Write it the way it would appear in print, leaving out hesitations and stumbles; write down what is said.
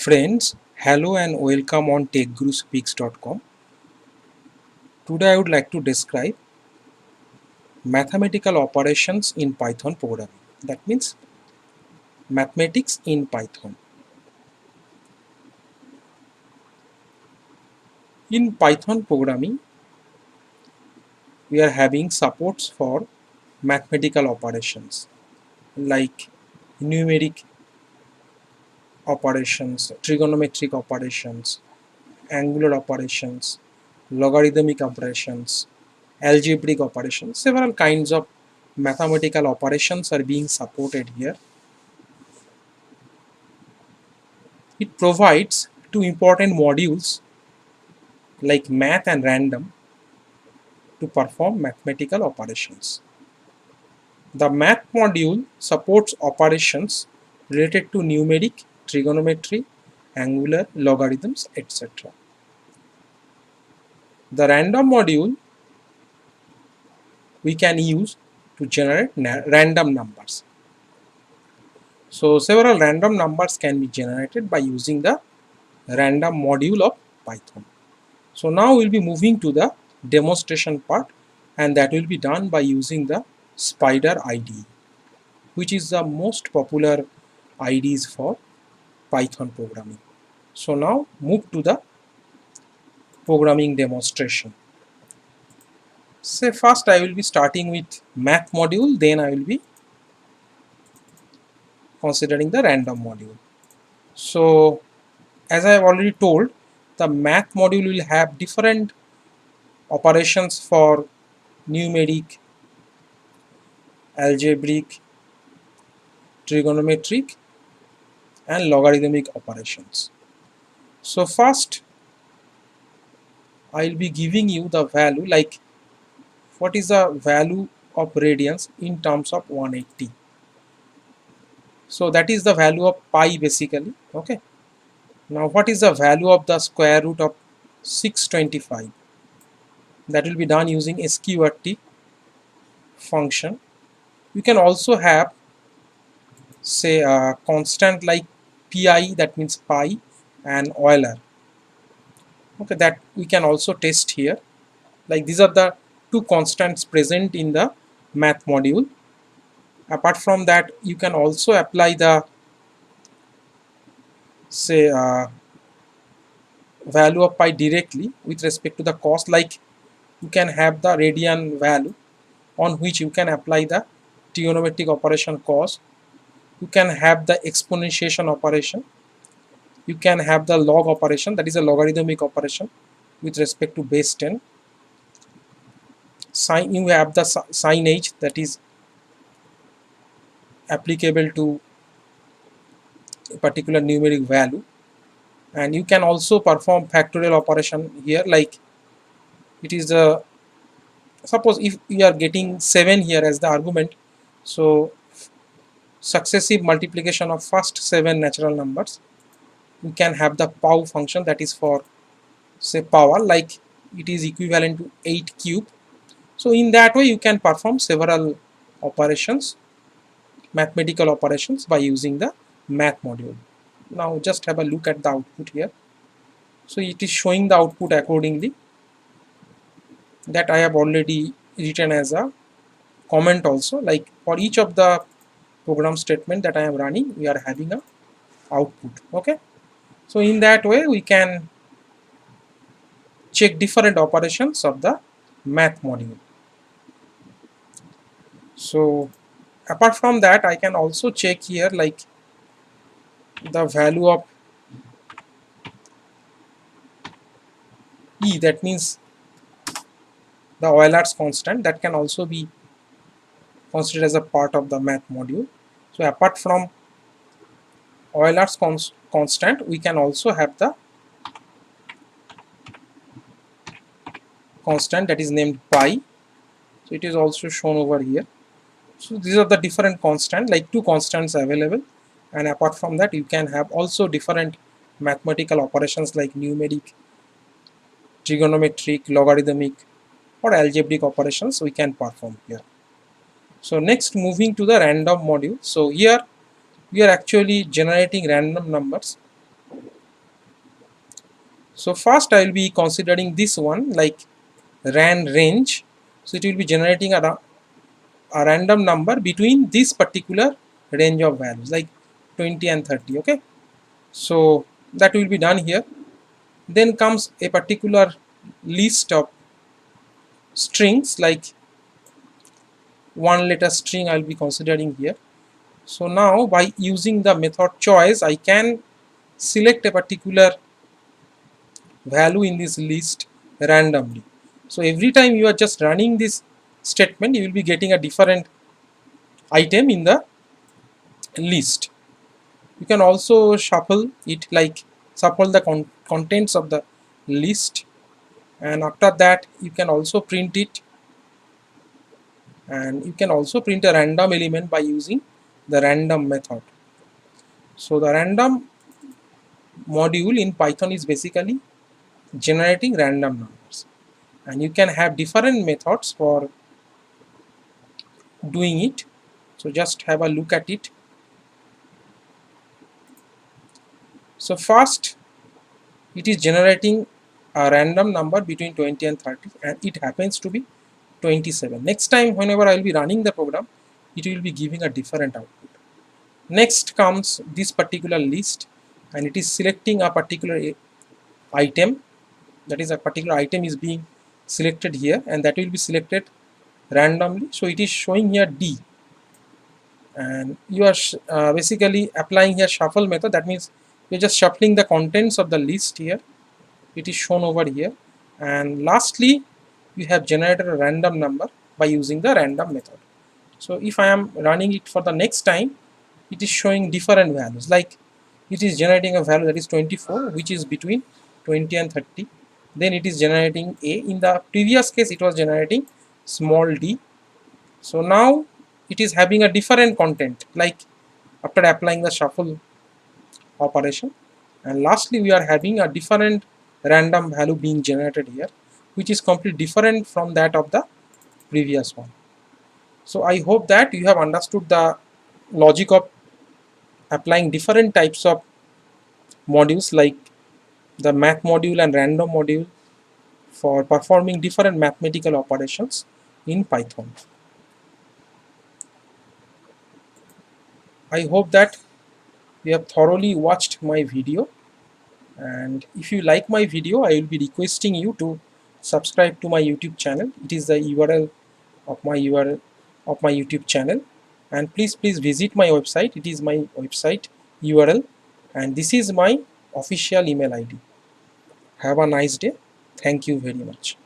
Friends, hello and welcome on techguruspeaks.com. Today I would like to describe mathematical operations in Python programming. That means mathematics in Python. In Python programming, we are having supports for mathematical operations like numeric operations, trigonometric operations, angular operations, logarithmic operations, algebraic operations. Several kinds of mathematical operations are being supported here. It provides two important modules like math and random to perform mathematical operations. The math module supports operations related to numeric, trigonometry, angular, logarithms, etc. The random module we can use to generate random numbers. So several random numbers can be generated by using the random module of Python. So now we'll be moving to the demonstration part, and that will be done by using the Spider IDE, which is the most popular IDEs for Python programming. So now move to the programming demonstration. Say first I will be starting with math module, then I will be considering the random module. So as I have already told, the math module will have different operations for numeric, algebraic, trigonometric and logarithmic operations. So first I will be giving you the value, like what is the value of radians in terms of 180. So that is the value of pi basically. Okay. Now what is the value of the square root of 625? That will be done using sqrt function. You can also have say a constant like pi, that means pi, and Euler. Okay, that we can also test here. Like these are the two constants present in the math module. Apart from that, you can also apply the say value of pi directly with respect to the cost. Like you can have the radian value on which you can apply the trigonometric operation cos. You can have the exponentiation operation. You can have the log operation, that is a logarithmic operation with respect to base 10. Sine, you have the sine h, that is applicable to a particular numeric value, and you can also perform factorial operation here. Like it is a, suppose if you are getting 7 here as the argument, so successive multiplication of first 7 natural numbers, you can have the pow function, that is for say power, like it is equivalent to 8 cube. So in that way you can perform several operations, mathematical operations, by using the math module. Now just have a look at the output here. So it is showing the output accordingly, that I have already written as a comment also. Like for each of the program statement that I am running, we are having a output. Okay, so in that way we can check different operations of the math module. So apart from that, I can also check here like the value of E, that means the Euler's constant, that can also be considered as a part of the math module. So apart from Euler's constant, we can also have the constant that is named pi. So it is also shown over here. So these are the different constants, like two constants available, and apart from that you can have also different mathematical operations like numeric, trigonometric, logarithmic, or algebraic operations we can perform here. So next, moving to the random module. So here we are actually generating random numbers So first I will be considering this one like ran range. So it will be generating a random number between this particular range of values like 20 and 30. Okay, so that will be done here. Then comes a particular list of strings like one letter string I will be considering here. So now by using the method choice I can select a particular value in this list randomly. So every time you are just running this statement, you will be getting a different item in the list. You can also shuffle it, like shuffle the contents of the list, and after that you can also print it, and you can also print a random element by using the random method. So the random module in Python is basically generating random numbers, and you can have different methods for doing it. So just have a look at it. So first it is generating a random number between 20 and 30, and it happens to be 27. Next time whenever I will be running the program, it will be giving a different output. Next comes this particular list, and it is selecting a particular item. That is, a particular item is being selected here, and that will be selected randomly. So it is showing here D, and you are basically applying here shuffle method. That means you're just shuffling the contents of the list here. It is shown over here. And lastly, you have generated a random number by using the random method. So if I am running it for the next time, it is showing different values, like it is generating a value that is 24, which is between 20 and 30. Then it is generating a. In the previous case it was generating small d. So now it is having a different content, like after applying the shuffle operation. And lastly we are having a different random value being generated here, which is completely different from that of the previous one. So I hope that you have understood the logic of applying different types of modules like the math module and random module for performing different mathematical operations in Python. I hope that you have thoroughly watched my video, and if you like my video I will be requesting you to subscribe to my YouTube channel. It is the URL of my YouTube channel, and please visit my website. It is my website URL, and this is my official email ID. Have a nice day. Thank you very much.